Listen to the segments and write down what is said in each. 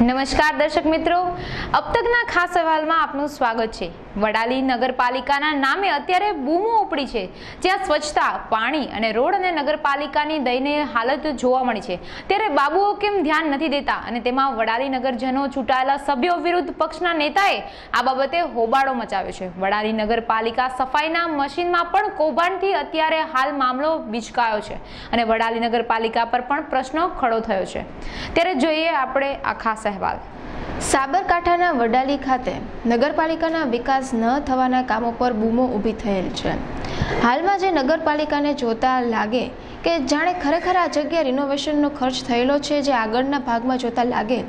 નમસ્કાર દર્શક મિત્રો, अब तकના ખાસ અહેવાલમાં આપનું સ્વાગત છે। વડાલી નગરપાલિકાના નામે અત્યારે બૂમો ઉપડી છે, જ્યાં સ્વચ્છતા, પાણી અને રોડ અને નગરપાલિકાની દયનીય હાલત જોવા મળી છે। ત્યારે બાબુઓ કેમ ધ્યાન નથી દેતા અને તેમાં વડાલી નગરજનો ચૂંટાયેલા સભ્યો વિરુદ્ધ પક્ષના નેતાએ આ બાબતે હોબાળો મચાવ્યો છે। વડાલી નગરપાલિકા સફાઈના મશીનમાં પણ કૌભાંડથી અત્યારે હાલ મામલો વિચકાયો છે અને વડાલી નગરપાલિકા પર પણ પ્રશ્નો ખડો થયો છે। ત્યારે જોઈએ આપણે આ ખાસ અહેવાલ। સાબરકાંઠાના વડાલી ખાતે નગરપાલિકાના વિકાસ ન થવાના કામો પર બૂમો ઊભી થયેલ છે। હાલમાં જે નગરપાલિકાને જોતા લાગે કે જાણે ખરેખર આ જગ્યા રિનોવેશનનો ખર્ચ થયેલો છે, જે આગળના ભાગમાં જોતા લાગે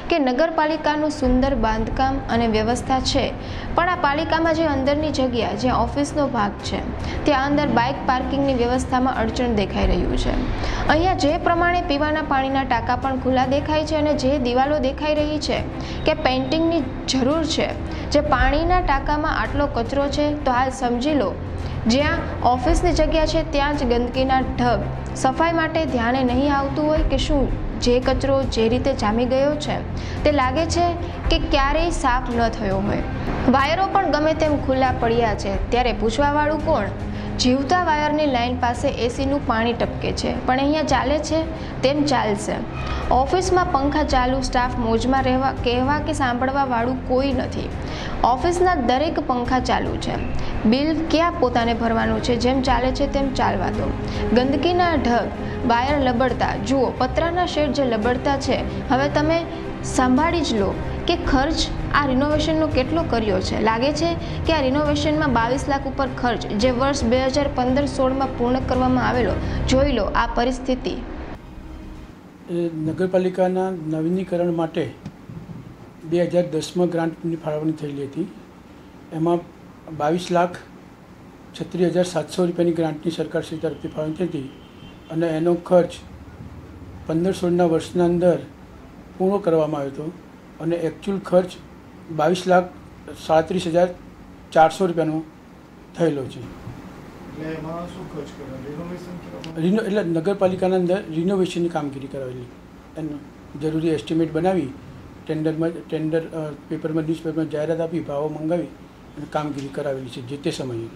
કે નગરપાલિકાનું સુંદર બાંધકામ અને વ્યવસ્થા છે, પણ આ પાલિકામાં જે અંદરની જગ્યા, જે ઓફિસનો ભાગ છે, ત્યાં અંદર બાઇક પાર્કિંગની વ્યવસ્થામાં અડચણ દેખાઈ રહ્યું છે। અહીંયા જે પ્રમાણે પીવાના પાણીના ટાંકા પણ ખુલ્લા દેખાય છે અને જે દિવાલો દેખાઈ રહી છે કે પેઇન્ટિંગની જરૂર છે, જે પાણીના ટાંકામાં આટલો કચરો છે, તો હાલ સમજી લો જ્યાં ઓફિસની જગ્યા છે ત્યાં જ ગંદકીના ઢગ, સફાઈ માટે ધ્યાને નહીં આવતું હોય કે શું જે કચરો જે રીતે જામી ગયો છે તે લાગે છે કે ક્યારેય સાફ ન થયો હોય। વાયરો પણ ગમે તેમ ખુલ્લા પડ્યા છે, ત્યારે પૂછવાવાળું કોણ? જીવતા વાયરની લાઇન પાસે એસીનું પાણી ટપકે છે, પણ અહીંયા ચાલે છે તેમ ચાલશે। ઓફિસમાં પંખા ચાલુ, સ્ટાફ મોજમાં રહેવા કહેવા કે સાંભળવા વાળું કોઈ નથી। ઓફિસના દરેક પંખા ચાલુ છે, બિલ ક્યાં પોતાને ભરવાનું છે, જેમ ચાલે છે તેમ ચાલવા દો। ગંદકીના ઢગ, વાયર લબડતા, જુઓ પતરાના શેડ જે લબડતા છે, હવે તમે સંભાળી જ લો કે ખર્ચ આ રિનોવેશનનો કેટલો કર્યો છે। લાગે છે કે આ રિનોવેશનમાં 22 લાખ ઉપર ખર્ચ, જે વર્ષ 2015-16માં પૂર્ણ કરવામાં આવેલો। જોઈ લો આ પરિસ્થિતિ। નગરપાલિકાના નવીનીકરણ માટે 2010માં ગ્રાન્ટની ફાળવણી થયેલી હતી। એમાં 22,36,700 રૂપિયાની ગ્રાન્ટની સરકારશ્રી તરફથી ફાળવણી થઈ હતી અને એનો ખર્ચ 15-16ના વર્ષના અંદર પૂર્ણ કરવામાં આવ્યો હતો અને એકચ્યુઅલ ખર્ચ 22,37,400 રૂપિયાનો થયેલો છે। એટલે નગરપાલિકાના અંદર રિનોવેશનની કામગીરી કરાવેલી, એનો જરૂરી એસ્ટિમેટ બનાવી ટેન્ડર પેપરમાં, ન્યૂઝપેપરમાં જાહેરાત આપી, ભાવો મંગાવી અને કામગીરી કરાવેલી છે જે તે સમયે।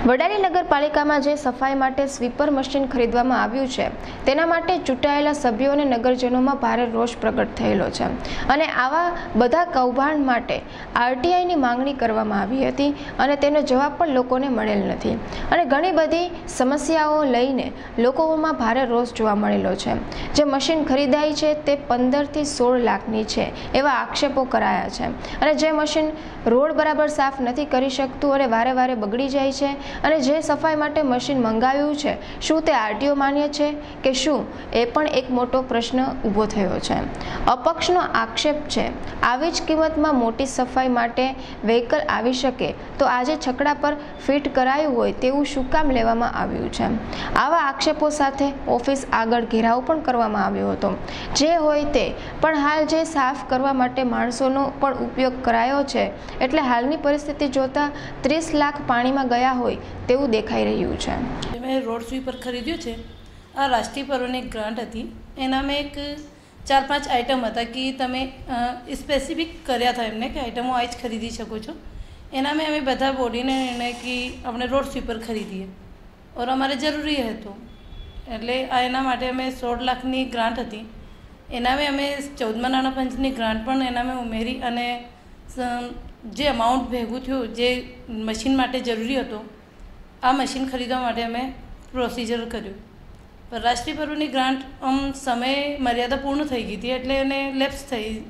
વડાલી નગરપાલિકામાં જે સફાઈ માટે સ્વીપર મશીન ખરીદવામાં આવ્યું છે, તેના માટે ચૂંટાયેલા સભ્યો અને નગરજનોમાં ભારે રોષ પ્રગટ થયેલો છે અને આવા બધા કૌભાંડ માટે આરટીઆઈની માંગણી કરવામાં આવી હતી અને તેનો જવાબ પણ લોકોને મળેલ નથી અને ઘણી બધી સમસ્યાઓ લઈને લોકોમાં ભારે રોષ જોવા મળેલો છે। જે મશીન ખરીદાઈ છે તે 15થી 16 લાખની છે એવા આક્ષેપો કરાયા છે અને જે મશીન રોડ બરાબર સાફ નથી કરી શકતું અને વારે વારે બગડી જાય છે અને જે સફાઈ માટે મશીન મંગાવ્યું છે, શું તે આરટીઓ માન્ય છે કે શું, એ પણ એક મોટો પ્રશ્ન ઊભો થયો છે। અપક્ષનો આક્ષેપ છે આવી જ કિંમતમાં મોટી સફાઈ માટે વ્હીકલ આવી શકે તો આજે છકડા પર ફિટ કરાયું હોય તેવું શું કામ લેવામાં આવ્યું છે? આવા આક્ષેપો સાથે ઓફિસ આગળ ઘેરાવ પણ કરવામાં આવ્યો હતો। જે હોય તે, પણ હાલ જે સાફ કરવા માટે માણસોનો પણ ઉપયોગ કરાયો છે, એટલે હાલની પરિસ્થિતિ જોતા 30 લાખ પાણીમાં ગયા હોય તેવું દેખાઈ રહ્યું છે। મેં રોડ સ્વીપર ખરીદ્યું છે। આ રાષ્ટ્રીય પર્વની ગ્રાન્ટ હતી, એના મેં એક 4-5 આઇટમ હતા કે તમે સ્પેસિફિક કર્યા હતા એમને કે આઇટમો આ જ ખરીદી શકો છો। એના મેં અમે બધા બોડીને નિર્ણય કે આપણે રોડ સ્વીપર ખરીદીએ ઓર અમારે જરૂરી હતો, એટલે આ એના માટે અમે 16 લાખની ગ્રાન્ટ હતી, એના મેં અમે 14મા નાણાં પંચની ગ્રાન્ટ પણ એના મેં ઉમેરી અને જે અમાઉન્ટ ભેગું થયું, જે મશીન માટે જરૂરી હતો, આ મશીન ખરીદવા માટે અમે પ્રોસિજર કર્યું। પણ રાષ્ટ્રીય પર્વની ગ્રાન્ટ સમય મર્યાદા પૂર્ણ થઈ ગઈ હતી, એટલે એને લેપ્સ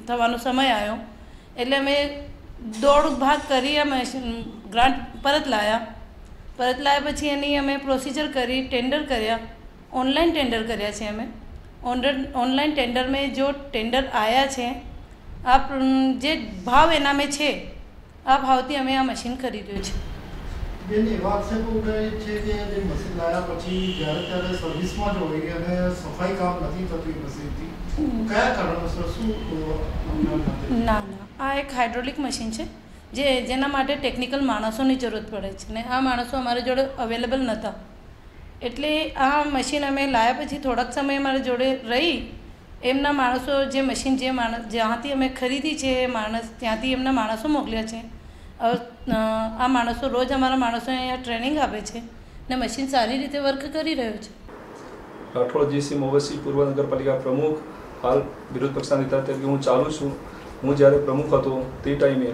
થવાનો સમય આવ્યો, એટલે અમે દોડ ભાગ કરી આ મશીન ગ્રાન્ટ પરત લાવ્યા પછી એની અમે પ્રોસિજર કરી, ટેન્ડર કર્યા, ઓનલાઈન ટેન્ડર કર્યા છે અમે। ઓનલાઈન ટેન્ડર મેં જો ટેન્ડર આવ્યા છે, આ જે ભાવ એના મેં છે, આ ભાવથી અમે આ મશીન ખરીદ્યું છે। બેન, એવા આક્ષેપો ઉઠાય છે કે જે મશીન લાવ્યા પછી જ્યારે ત્યારે સર્વિસમાં જ હોય અને સફાઈ કામ નથી થતું મશીનથી, કયા કારણોસર, શું? ના, આ એક હાઇડ્રોલિક મશીન છે જેના માટે ટેકનિકલ માણસોની જરૂરત પડે છે ને આ માણસો અમારી જોડે અવેલેબલ નહોતા, એટલે આ મશીન અમે લાવ્યા પછી થોડાક સમય અમારી જોડે રહી એમના માણસો જે મશીન જ્યાંથી અમે ખરીદી છે એ ત્યાંથી એમના માણસો મોકલ્યા છે. આ માણસો રોજ અમારા માણસોને અહીંયા ટ્રેનિંગ આપે છે ને મશીન સારી રીતે વર્ક કરી રહ્યું છે. રાઠોડ જીસી મોવસી, પૂર્વ નગરપાલિકા પ્રમુખ. હાલ વિરોધ પક્ષના નેતા તરીકે હું ચાલું છું. હું જ્યારે પ્રમુખ હતો તે ટાઈમે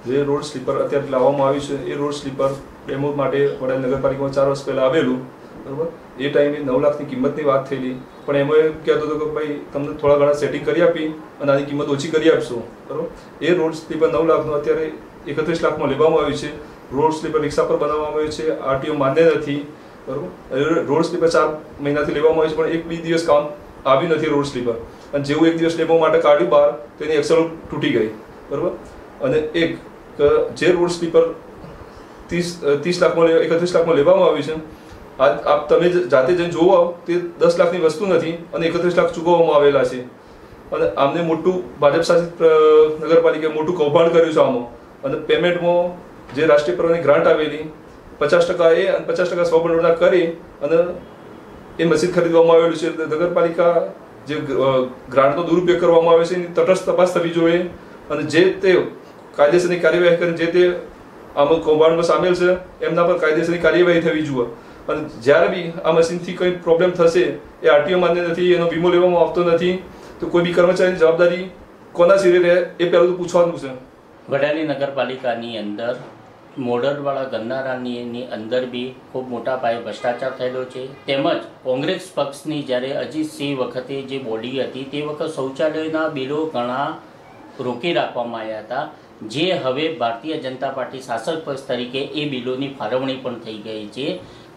જે રોડ સ્લીપર અત્યારે લાવવામાં આવ્યું છે એ રોડ સ્લીપર ડેમો માટે વડાલી નગરપાલિકામાં 4 વર્ષ પહેલાં આવેલું, બરાબર. એ ટાઈમે 9 લાખની કિંમતની વાત થયેલી, પણ એમાં એમ કહેતો હતો કે ભાઈ તમને થોડા ઘણા સેટિંગ કરી આપી અને આની કિંમત ઓછી કરી આપશો, બરાબર. એ રોડ સ્લીપર 9 લાખનું અત્યારે 31 લાખમાં લેવામાં આવ્યું છે. રોડ સ્લીપર રિક્ષા પર બનાવવામાં આવ્યું છે, આરટીઓ માન્ય નથી, બરાબર. રોડ સ્લીપર 4 મહિનાથી લેવામાં આવ્યું છે, પણ 1-2 દિવસ કામ આવ્યું નથી રોડ સ્લીપર. અને જેવું 1 દિવસ ડેમો માટે કાઢ્યું બહાર તો એની એક્સેલ તૂટી ગઈ, બરાબર. અને જે રોડ સ્લીપર 31 લાખમાં લેવામાં આવ્યું છે, આપ તમે જાતે જઈને જોવો તે 10 લાખની વસ્તુ નથી અને 31 લાખ ચૂકવવામાં આવેલા છે. અને આમને મોટું ભાજપ શાસિત નગરપાલિકાએ મોટું કૌભાંડ કર્યું છે આમાં. અને પેમેન્ટમાં જે રાષ્ટ્રીય પર્વની ગ્રાન્ટ આવેલી 50% એ અને 50% સ્વભંડોળના કરી અને એ મસ્જિદ ખરીદવામાં આવેલું છે. નગરપાલિકા જે ગ્રાન્ટનો દુરુપયોગ કરવામાં આવે છે એની તટસ્થ તપાસ થવી જોઈએ અને જે તે કાયદેસરની કાર્યવાહી કરીને જે તે આમાં કૌભાંડમાં સામેલ છે એમના પર કાયદેસરની કાર્યવાહી થવી જોઈએ. અને જ્યારે બી આ મશીનથી કંઈ પ્રોબ્લેમ થશે એ આરટીઓ માન્ય નથી, એનો વીમો લેવામાં આવતો નથી, તો કોઈ બી કર્મચારીની જવાબદારી કોના સિરે રહે એ પહેલું તો પૂછવાનું છે. વડાલી નગરપાલિકાની અંદર મોડલવાળા ગન્નારાની અંદર બી ખૂબ મોટા પાયે ભ્રષ્ટાચાર થયેલો છે. તેમજ કોંગ્રેસ પક્ષની જ્યારે અજીતસિંહ વખતે જે બોડી હતી તે વખત શૌચાલયના બિલો ઘણા રોકી રાખવામાં આવ્યા હતા, જે હવે ભારતીય જનતા પાર્ટી શાસક પક્ષ તરીકે એ બિલોની ફાળવણી પણ થઈ ગઈ છે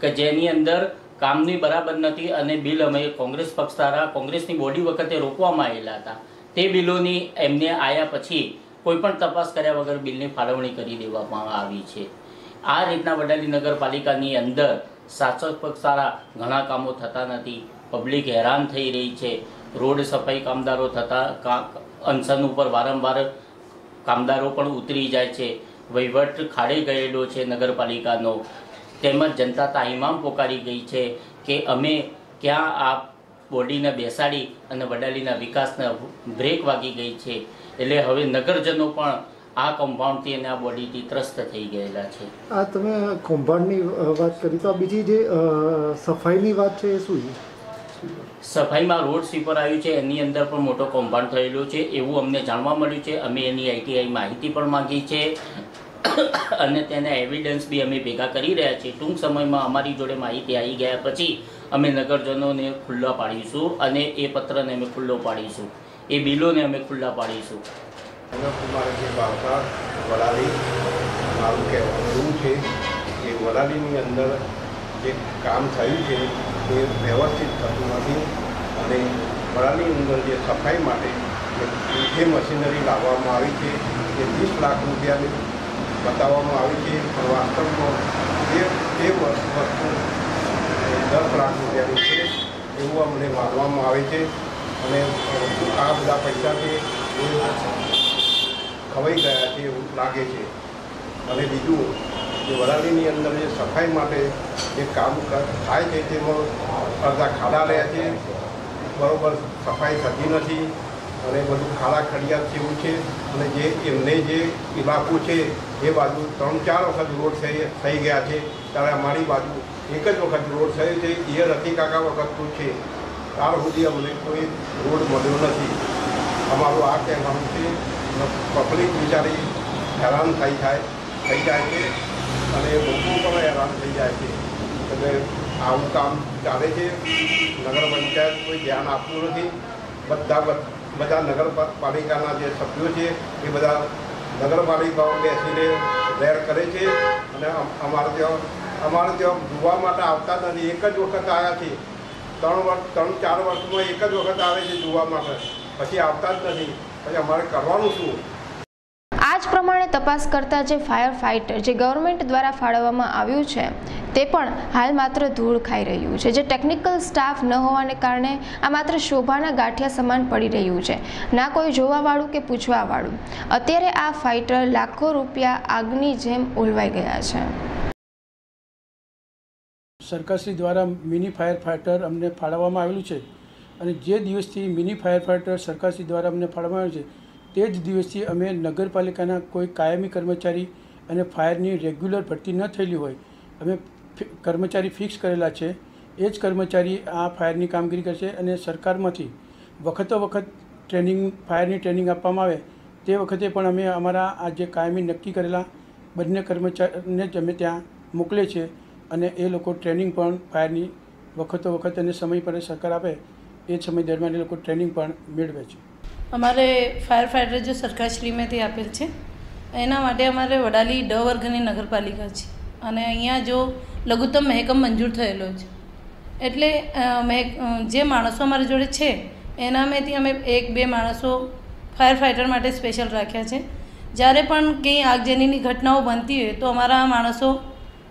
કે જેની અંદર કામની બરાબર નથી અને બિલ અમે કોંગ્રેસ પક્ષ દ્વારા કોંગ્રેસની બોડી વખતે રોકવામાં આવેલા હતા. તે બિલોની એમને આવ્યા પછી કોઈપણ તપાસ કર્યા વગર બિલની ફાળવણી કરી દેવામાં આવી છે. આ રીતના વડાલી નગરપાલિકાની અંદર શાસક પક્ષ દ્વારા ઘણા કામો થતા નથી, પબ્લિક હેરાન થઈ રહી છે. રોડ સફાઈ કામદારો થતા અનશન ઉપર વારંવાર કામદારો પણ ઉતરી જાય છે. વહીવટ ખાડે ગયેલો છે નગરપાલિકાનો. તેમજ જનતા તાહીમામ પોકારી ગઈ છે કે અમે ક્યાં આ બોડીને બેસાડી અને વડાલીના વિકાસને બ્રેક વાગી ગઈ છે. એટલે હવે નગરજનો પણ આ કૌભાંડથી અને આ બોડીથી ત્રસ્ત થઈ ગયેલા છે. આ તમે કૌભાંડની વાત કરી, તો આ બીજી જે સફાઈની વાત છે એ શું છે? સફાઈમાં રોડ સ્વીપર આવ્યું છે એની અંદર પણ મોટો કૌભાંડ થયેલો છે એવું અમને જાણવા મળ્યું છે. અમે એની આઈટીઆઈ માહિતી પણ માંગી છે અને તેના એવિડન્સ બી અમે ભેગા કરી રહ્યા છીએ. ટૂંક સમયમાં અમારી જોડે માહિતી આવી ગયા પછી અમે નગરજનોને ખુલ્લા પાડીશું અને એ પત્રને અમે ખુલ્લો પાડીશું, એ બિલોને અમે ખુલ્લા પાડીશું. જે બાવસા વડાલી મારું કહેવાનું એવું છે કે વડાલીની અંદર જે કામ થયું છે એ વ્યવસ્થિત થતું નથી અને વડાલીની અંદર જે સફાઈ માટે જે મશીનરી લાવવામાં આવી છે એ 20 લાખ રૂપિયાની બતાવવામાં આવી છે, પણ વાસ્તવમાં તે વસ્તુ 10 લાખ રૂપિયાની છે એવું અમને માનવામાં આવે છે. અને આ બધા પૈસા છે એ ખવાઈ ગયા છે એવું લાગે છે. અને બીજું જે વડાલીની અંદર જે સફાઈ માટે જે કામ થાય છે તેમાં અડધા ખાડા રહ્યા છે, બરાબર સફાઈ થતી નથી અને બધું ખાડા ખડિયાત જેવું છે. અને જે એમને જે ઇલાકો છે એ બાજુ 3-4 વખત રોડ થઈ ગયા છે, ત્યારે અમારી બાજુ એક જ વખત રોડ થયો છે, એ રતી કાકા વખતનું છે. ત્યાર સુધી અમને કોઈ રોડ મળ્યો નથી. અમારું આ કહેવાનું છે. પબ્લિક બિચારી હેરાન થઈ જાય છે અને લોકો પણ હેરાન થઈ જાય છે. એટલે આવું કામ ચાલે છે. નગર પંચાયત કોઈ ધ્યાન આપતું નથી. બધા નગરપાલિકાના જે સભ્યો છે એ બધા નગરપાલિકાઓ બેસીને વેર કરે છે અને અમારે ત્યાં જોવા માટે આવતા નથી. એક જ વખત આવ્યા છે, 3-4 વર્ષમાં એક જ વખત આવે છે જોવા માટે, પછી આવતા જ નથી. પછી અમારે કરવાનું શું? આ જ પ્રમાણે તપાસ કરતા જે ફાયર ફાઇટર જે ગવર્મેન્ટ દ્વારા ફાળવવામાં આવ્યું છે તે પણ હાલ માત્ર ધૂળ ખાઈ રહ્યું છે. જે ટેકનિકલ સ્ટાફ ન હોવાને કારણે આ માત્ર શોભાના ગાંઠિયા સમાન પડી રહ્યું છે, ના કોઈ જોવાવાળું કે પૂછવાવાળું. અત્યારે આ ફાઇટર લાખો રૂપિયા આગની જેમ ઓલવાઈ ગયા છે. સરકારશ્રી દ્વારા મિની ફાયર ફાઇટર અમને ફાળવવામાં આવેલું છે, અને જે દિવસથી મિની ફાયર ફાઇટર સરકારશ્રી દ્વારા અમને ફાળવવામાં આવે છે તે જ દિવસથી અમે નગરપાલિકાના કોઈ કાયમી કર્મચારી અને ફાયરની રેગ્યુલર ભરતી ન થયેલી હોય અમે કર્મચારી ફિક્સ કરેલા છે. એ જ કર્મચારી આ ફાયરની કામગીરી કરશે અને સરકારમાંથી વખત ફાયરની ટ્રેનિંગ આપવામાં આવે તે વખતે પણ અમે અમારા આ જે કાયમી નક્કી કરેલા બંને કર્મચારીને જ અમે ત્યાં મોકલે છે અને એ લોકો ટ્રેનિંગ પણ ફાયરની વખત અને સમય પર સરકાર આપે એ જ સમય દરમિયાન એ લોકો ટ્રેનિંગ પણ મેળવે છે. અમારે ફાયર ફાઇટર જો સરકારશ્રીમાંથી આપેલ છે એના માટે અમારે વડાલી ડ વર્ગની નગરપાલિકા છે અને અહીંયા જો લઘુત્તમ મહેકમ મંજૂર થયેલો છે એટલે જે માણસો અમારી જોડે છે એનામાંથી અમે 1-2 માણસો ફાયર ફાઇટર માટે સ્પેશિયલ રાખ્યા છે. જ્યારે પણ કંઈ આગજનીની ઘટનાઓ બનતી હોય તો અમારા માણસો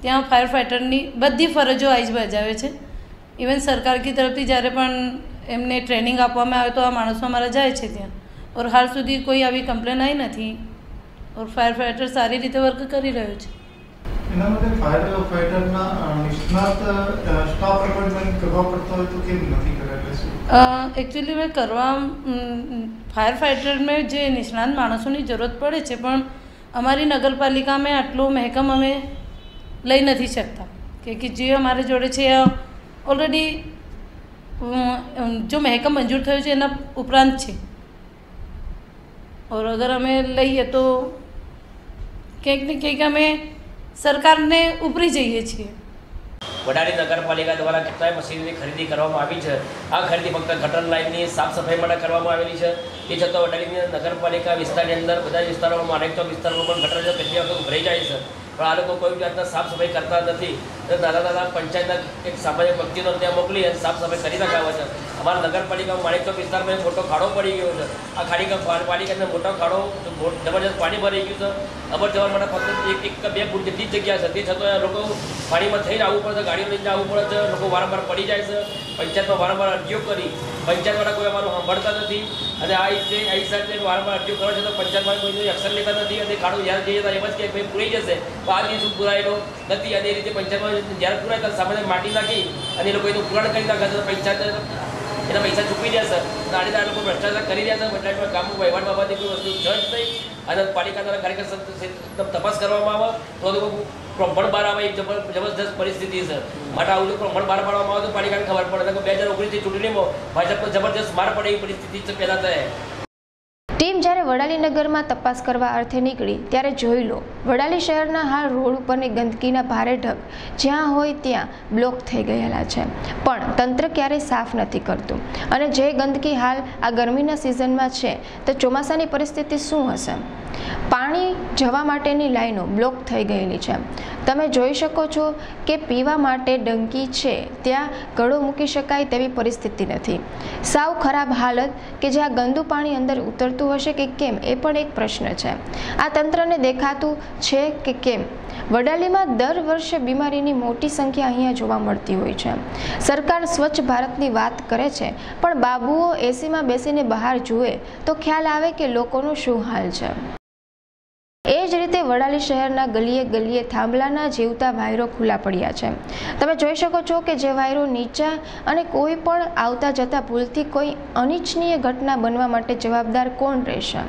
ત્યાં ફાયર ફાઇટરની બધી ફરજો આઈજ બજાવે છે. ઇવન સરકાર કી તરફથી જ્યારે પણ એમને ટ્રેનિંગ આપવામાં આવે તો આ માણસો અમારા જાય છે ત્યાં. ઓર હાલ સુધી કોઈ આવી કમ્પ્લેન આવી નથી ઓર ફાયર ફાઇટર સારી રીતે વર્ક કરી રહ્યો છે. એના માટે ફાયર ફાઇટરના નિષ્ણાત સ્ટાફ એપોઇન્ટમેન્ટ કરવા પડતા હોય તો કેમ નથી કરાયેલા? એકચ્યુઅલી મેં ફાયર ફાઇટરમાં જે નિષ્ણાત માણસોની જરૂરત પડે છે પણ અમારી નગરપાલિકામાં આટલો મહેકમ અમે લઈ નથી શકતા કે જે અમારી જોડે છે ઓલરેડી જો મહેકમ મંજૂર થયો છે એના ઉપરાંત છે ઓર અગર અમે લઈએ તો કંઈક ને કંઈક અમે સરકારને ઉપરી જઈએ છીએ. વડાલી નગરપાલિકા દ્વારા કેટલાય મશીનની ખરીદી કરવામાં આવી છે. આ ખરીદી ફક્ત ગટર લાઇનની સાફ સફાઈ માટે કરવામાં આવેલી છે. એ છતાં વડાલી નગરપાલિકા વિસ્તારની અંદર બધા વિસ્તારોમાં અનેક વિસ્તારોમાં પણ ગટર કેટલી વખત ભરાઈ જાય છે પણ આ લોકો કોઈ જાતના સાફ સફાઈ કરતા નથી. નાના પંચાયતના એક સામાન્ય વ્યક્તિનો ત્યાં મોકલી અને સાફ સફાઈ કરી નખાવે છે. અમારા નગરપાલિકામાં માણેકચોક વિસ્તારમાં એક મોટો ખાડો પડી ગયો છે. આ પાલિકાને મોટો ખાડો જબરજસ્ત પાણી ભરાઈ ગયું છે. અવર જવર માટે ફક્ત 1-2 ફૂટ જેટલી જ જગ્યા છે તે છતાં લોકો પાણીમાં થઈને આવવું પડે છે, ગાડીઓ લઈને આવવું પડે છે. લોકો વારંવાર પડી જાય છે. પંચાયતમાં વારંવાર અરજીઓ કરી પંચાયતવાળા કોઈ અમારું સાંભળતા નથી અને આ હિસાબે વારંવાર અરજીઓ કરે છે તો પંચાયતમાં કોઈ એક્શન લેતા નથી અને ખાડો જ્યારે જઈએ તો એમ જ કે ભાઈ પૂરાઈ જશે તો આ દિવસ પૂરાયેલો નથી અને એ રીતે પંચાયતમાં જ્યારે પૂરાય ત્યારે સામાન્ય માટી નાખી અને એ લોકો એનું પૂરણ કરી નાખે છે. પંચાયત એના પૈસા ચૂકવી દેશે દાડીદાર લોકો ભ્રષ્ટાચાર કરી રહ્યા છે. બદલામાં ગામનું વહીવટ બાબતે કોઈ વસ્તુ જજ નહીં અને પાલિકા દ્વારા ખરેખર તપાસ કરવામાં આવે તો લોકો પ્રમાણ બહાર આવે. એક જબરદસ્ત પરિસ્થિતિ છે માટે આવું જો પ્રમાણ બહાર પાડવામાં આવે તો પાલિકાને ખબર પડે કે 2019ની ચૂંટણીમાં ભાજપને જબરદસ્ત માર પડે એવી પરિસ્થિતિ પહેલાં થાય. ટીમ જ્યારે વડાલી નગરમાં તપાસ કરવા અર્થે નીકળી ત્યારે જોઈ લો વડાલી શહેરના હાલ રોડ ઉપરની ગંદકીના ભારે ઢગ જ્યાં હોય ત્યાં બ્લોક થઈ ગયેલા છે પણ તંત્ર ક્યારેય સાફ નથી કરતું. અને જે ગંદકી હાલ આ ગરમીના સિઝનમાં છે તો ચોમાસાની પરિસ્થિતિ શું હશે? પાણી જવા માટેની લાઈનો બ્લોક થઈ ગયેલી છે. તમે જોઈ શકો છો કે પીવા માટે ડંકી છે ત્યાં ગળો મૂકી શકાય તેવી પરિસ્થિતિ નથી. સાવ ખરાબ હાલત કે જ્યાં ગંદુ પાણી અંદર ઉતરતું હશે કે કેમ એ પણ એક પ્રશ્ન છે. આ તંત્રને દેખાતું છે કે કેમ? વડાલીમાં દર વર્ષે બીમારીની મોટી સંખ્યા અહીંયા જોવા મળતી હોય છે. સરકાર સ્વચ્છ ભારતની વાત કરે છે પણ બાબુઓ એસીમાં બેસીને બહાર જુએ તો ખ્યાલ આવે કે લોકોનો શું હાલ છે. એ જ રીતે વડાલી શહેરના ગલીએ ગલીએ થાંભલાના જીવતા વાયરો ખુલ્લા પડ્યા છે. તમે જોઈ શકો છો કે જે વાયરો નીચા અને કોઈ પણ આવતા જતા ભૂલથી કોઈ અનિચ્છનીય ઘટના બનવા માટે જવાબદાર કોણ રહેશે?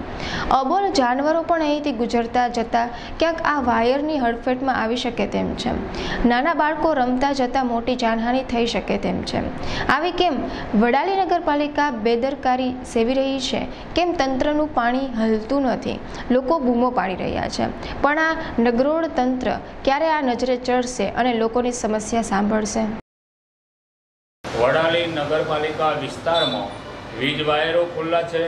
અબોલ જાનવરો પણ અહીંથી ગુજરતા જતા ક્યાંક આ વાયરની હડફેટમાં આવી શકે તેમ છે. નાના બાળકો રમતા જતા મોટી જાનહાનિ થઈ શકે તેમ છે. આવી કેમ વડાલી નગરપાલિકા બેદરકારી સેવી રહી છે? કેમ તંત્રનું પાણી હલતું નથી? લોકો બૂમો પાડી રહ્યા છે પણ આ નગરોળ તંત્ર ક્યારે આ નજરે ચડશે અને લોકોની સમસ્યા સાંભળશે? વડાલી નગરપાલિકા વિસ્તારમાં વીજ વાયરો ખુલ્લા છે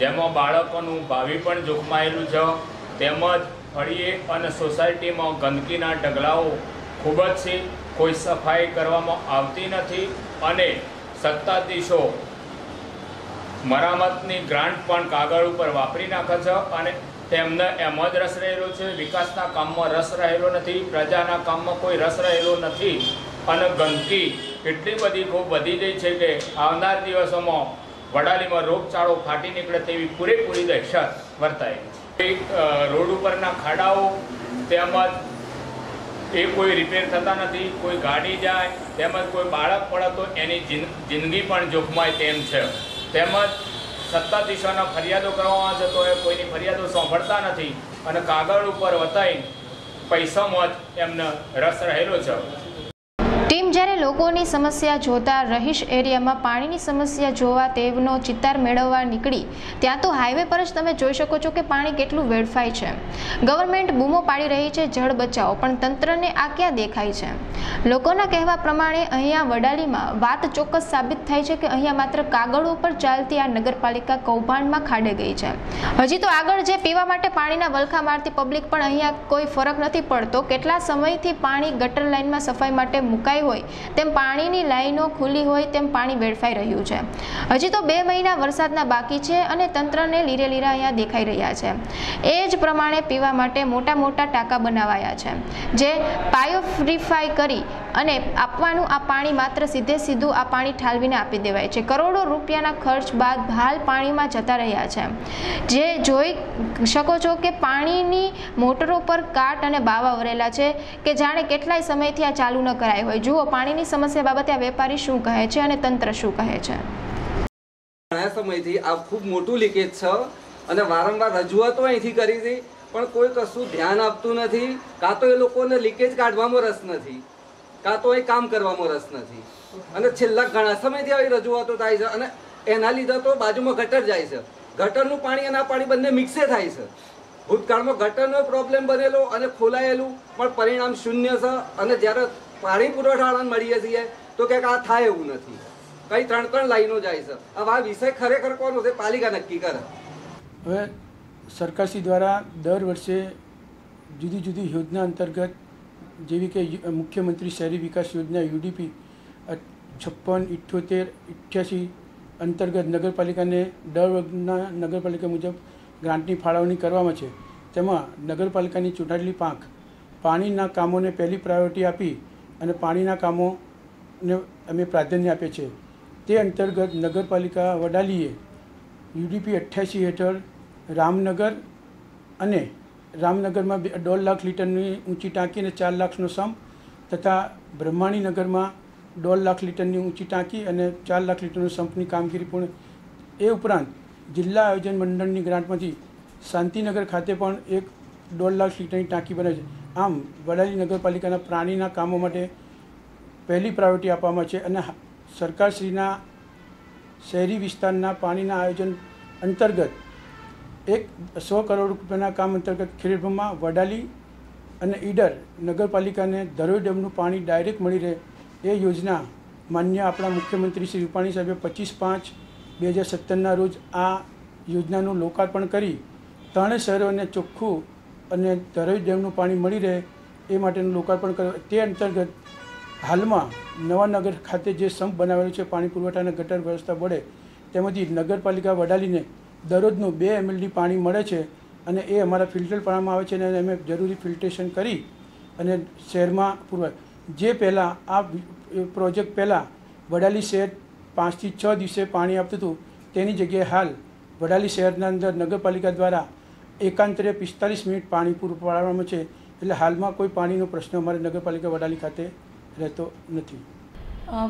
જેમાં બાળકોનું ભાવિ પણ જોખમાયેલું છે. તેમજ ફળીએ અને સોસાયટીમાં ગંદકીના ઢગલાઓ ખૂબ જ છે. કોઈ સફાઈ કરવામાં આવતી નથી અને સત્તાધીશો મરામતની ગ્રાન્ટ પણ કાગળ ઉપર વાપરી નાખે છે અને તેમને એમ જ રસ રહેલો છે. વિકાસના કામમાં રસ રહેલો નથી, પ્રજાના કામમાં કોઈ રસ રહેલો નથી અને ગંદકી એટલી બધી ખૂબ વધી ગઈ છે કે આવનાર દિવસોમાં વડાલીમાં રોગચાળો ફાટી નીકળે તેવી પૂરેપૂરી દહેશત વર્તાય. રોડ ઉપરના ખાડાઓ તેમજ એ કોઈ રિપેર થતા નથી, કોઈ ગાડી જાય તેમજ કોઈ બાળક પડે તો એની જિંદગી પણ જોખમાય તેમ છે. તેમજ સત્તાધીશોના ફરિયાદો કરવામાં આવે છે તો એ કોઈની ફરિયાદો સાંભળતા નથી અને કાગળ ઉપર વતાવી પૈસામાં જ એમને રસ રહેલો છે. ટીમ જ્યારે લોકોની સમસ્યા જોતા રહીશ એરિયામાં પાણીની સમસ્યા જોવા તેવનો ચિતાર મેળવવા નીકળી ત્યાં તો હાઈવે પર જ તમે જોઈ શકો છો કે પાણી કેટલું વેડફાય છે. ગવર્મેન્ટ બૂમો પાડી રહી છે જળ બચાવો, પણ તંત્રને આ ક્યાં દેખાય છે? લોકોના કહેવા પ્રમાણે અહીંયા વડાલીમાં વાત ચોક્કસ સાબિત થાય છે કે અહીંયા માત્ર કાગળો પર ચાલતી આ નગરપાલિકા કૌભાંડમાં ખાડે ગઈ છે. હજી તો આગળ જે પીવા માટે પાણીના વલખા મારતી પબ્લિક પણ અહીંયા કોઈ ફરક નથી પડતો. કેટલા સમયથી પાણી ગટર લાઇનમાં સફાઈ માટે મુકાય હોય તેમ પાણીની લાઈનો ખુલ્લી હોય તેમ પાણી વેડફાઈ રહ્યું છે. હજી તો 2 મહિના વરસાદના બાકી છે અને તંત્રને લીરે લીરા અહીંયા દેખાઈ રહ્યા છે. એ જ પ્રમાણે પીવા માટે મોટા મોટા ટાંકા બનાવાયા છે જે પાયોફ્રીફાઈ કરી અને આપવાનું આ પાણી માત્ર સીધું આ પાણી ઠાલવીને આપી દેવાય છે. કરોડો રૂપિયાના ખર્ચ બાદ હાલ પાણીમાં જતા રહ્યા છે. જે જોઈ શકો છો કે પાણીની મોટરો પર કાટ અને બાવા વરેલા છે કે જાણે કેટલાય સમયથી આ ચાલુ ન કરાય હોય. જુઓ પાણીની સમસ્યા બાબતે આ વેપારી શું કહે છે અને તંત્ર શું કહે છે. ઘણા સમયથી આ ખૂબ મોટું લીકેજ છે અને વારંવાર રજૂઆતો અહીંથી કરી હતી પણ કોઈ કશું ધ્યાન આપતું નથી. કાં તો એ લોકોને લીકેજ કાઢવામાં રસ નથી, કાં તો એ કામ કરવામાં રસ નથી. અને છેલ્લા ઘણા સમયથી આવી રજૂઆતો થાય છે અને એના લીધે તો બાજુમાં ગટર જાય છે. ગટરનું પાણી અને આ પાણી બંને મિક્સે થાય છે. ભૂતકાળમાં ગટરનો પ્રોબ્લેમ બનેલો અને ખોલાયેલું પણ પરિણામ શૂન્ય છે. અને જ્યારે પાણી પુરવઠાવાળાને મળીએ છીએ તો ક્યાંક આ થાય એવું નથી. કઈ 3 લાઈનો જાય છે. હવે આ વિષય ખરેખર કોનો છે? પાલિકા નક્કી કરે. હવે સરકારશ્રી દ્વારા દર વર્ષે જુદી જુદી યોજના અંતર્ગત જેવી કે મુખ્યમંત્રી શહેરી વિકાસ યોજના UDP 56, 78, 88 અંતર્ગત નગરપાલિકાને દર વર્ષના નગરપાલિકા મુજબ ગ્રાન્ટની ફાળવણી કરવામાં છે. તેમાં નગરપાલિકાની ચૂંટાયેલી પાંખ પાણીના કામોને પહેલી પ્રાયોરિટી આપી અને પાણીના કામોને અમે પ્રાધાન્ય આપીએ છીએ. તે અંતર્ગત નગરપાલિકા વડાલીએ UDP 88 હેઠળ રામનગર અને રામનગરમાં 1.5 લાખ લીટરની ઊંચી ટાંકી અને 4 લાખનો સમ તથા બ્રહ્માણીનગરમાં 1.5 લાખ લીટરની ઊંચી ટાંકી અને 4 લાખ લીટરનો સંપની કામગીરી પૂર્ણ. એ ઉપરાંત જિલ્લા આયોજન મંડળની ગ્રાન્ટમાંથી શાંતિનગર ખાતે પણ 1.5 લાખ લીટરની ટાંકી બને છે. આમ વડાલી નગરપાલિકાના પાણીના કામો માટે પહેલી પ્રાયોરિટી આપવામાં છે અને સરકારશ્રીના શહેરી વિસ્તારના પાણીના આયોજન અંતર્ગત 100 કરોડ રૂપિયાના કામ અંતર્ગત ખેડબ્રહ્મા, વડાલી અને ઈડર નગરપાલિકાને ધરોઈ ડેમનું પાણી ડાયરેક્ટ મળી રહે એ યોજના માન્ય આપણા મુખ્યમંત્રી શ્રી રૂપાણી સાહેબે 25/5/2017ના રોજ આ યોજનાનું લોકાર્પણ કરી 3 શહેરોને ચોખ્ખું અને ધરોઈ ડેમનું પાણી મળી રહે એ માટેનું લોકાર્પણ કર્યું. તે અંતર્ગત હાલમાં નવાનગર ખાતે જે સંપ બનાવેલો છે પાણી પુરવઠા અને ગટર વ્યવસ્થા બોર્ડે તેમાંથી નગરપાલિકા વડાલીને દરરોજનું 2 mld પાણી મળે છે અને એ અમારા ફિલ્ટર પાડવામાં આવે છે અને અમે જરૂરી ફિલ્ટ્રેશન કરી અને શહેરમાં પૂરવાય. જે પહેલાં આ પ્રોજેક્ટ પહેલાં વડાલી શહેર 5 થી 6 દિવસે પાણી આપતું હતું તેની જગ્યાએ હાલ વડાલી શહેરના અંદર નગરપાલિકા દ્વારા એકાંતરે 45 મિનિટ પાણી પૂરું પાડવામાં છે. એટલે હાલમાં કોઈ પાણીનો પ્રશ્ન અમારે નગરપાલિકા વડાલી ખાતે રહેતો નથી.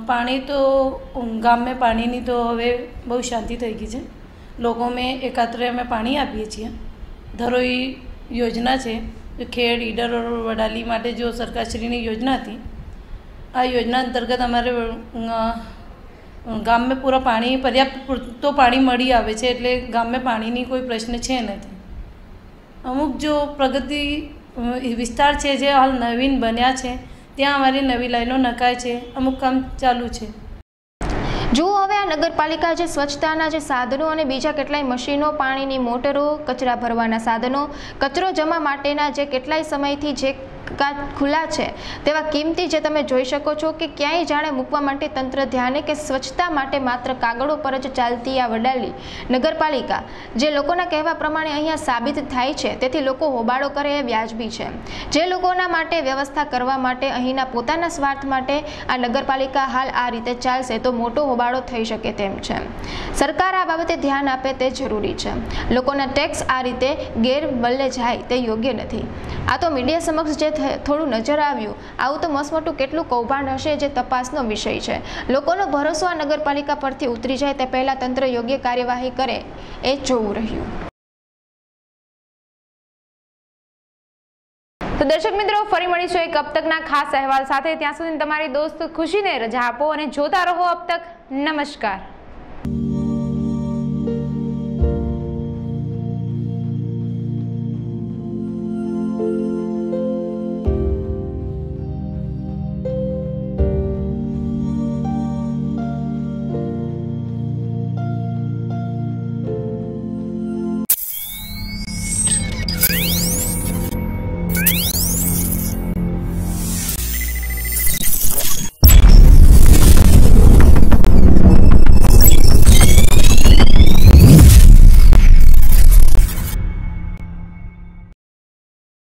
પાણી તો ગામ में પાણીની તો હવે બહુ શાંતિ થઈ ગઈ છે. લોકો મેં એકાત્રે અમે પાણી આપીએ છીએ. ધરોઈ યોજના છે ખેડ, ઈડર और વડાલી માટે જો સરકારશ્રીની યોજના હતી, આ યોજના અંતર્ગત અમારે ગામ में પૂરા પાણી પર્યાપ્ત પૂરતો પાણી મળી આવે છે. એટલે ગામ में પાણીની કોઈ પ્રશ્ન છે નથી. અમુક જો પ્રગતિ વિસ્તાર છે જે હાલ નવીન બન્યા છે ત્યાં અમારી નવી લાઈનો નખાય છે, અમુક કામ ચાલુ છે. જુઓ હવે આ નગરપાલિકા જે સ્વચ્છતાના જે સાધનો અને બીજા કેટલાય મશીનો, પાણીની મોટરો, કચરા ભરવાના સાધનો, કચરો જમા માટેના જે કેટલાય સમયથી જે ખુલ્લા છે તેવા કિંમતી જે તમે જોઈ શકો છો કે ક્યાંય જાણે મૂકવા માટે તંત્ર ધ્યાને કે સ્વચ્છતા માટે માત્ર કાગળો પર જ ચાલતી આ વડાલી નગરપાલિકા જે લોકોના કહેવા પ્રમાણે અહીંયા સાબિત થાય છે. તેથી લોકો હોબાળો કરે એ વ્યાજબી છે. જે લોકોના માટે વ્યવસ્થા કરવા માટે અહીંના પોતાના સ્વાર્થ માટે આ નગરપાલિકા હાલ આ રીતે ચાલશે તો મોટો હોબાળો થઈ શકે તેમ છે. સરકાર આ બાબતે ધ્યાન આપે તે જરૂરી છે. લોકોના ટેક્સ આ રીતે ગેરબલ્લે જાય તે યોગ્ય નથી. આ તો મીડિયા સમક્ષ જે થોડું નજર આવ્યું. આવું તો મસમોટું કેટલું કૌભાંડ હશે જે તપાસનો વિષય છે. લોકોનો ભરોસો આ નગરપાલિકા પરથી ઉતરી જાય તે પહેલા તંત્ર યોગ્ય કાર્યવાહી કરે એ જોવું રહ્યું. તો દર્શક મિત્રો, ફરી મળીશું એક અબ તકના ખાસ અહેવાલ સાથે. ત્યાં સુધી તમારી દોસ્ત ખુશીને રજા આપો અને જોતા રહો અબ તક. નમસ્કાર.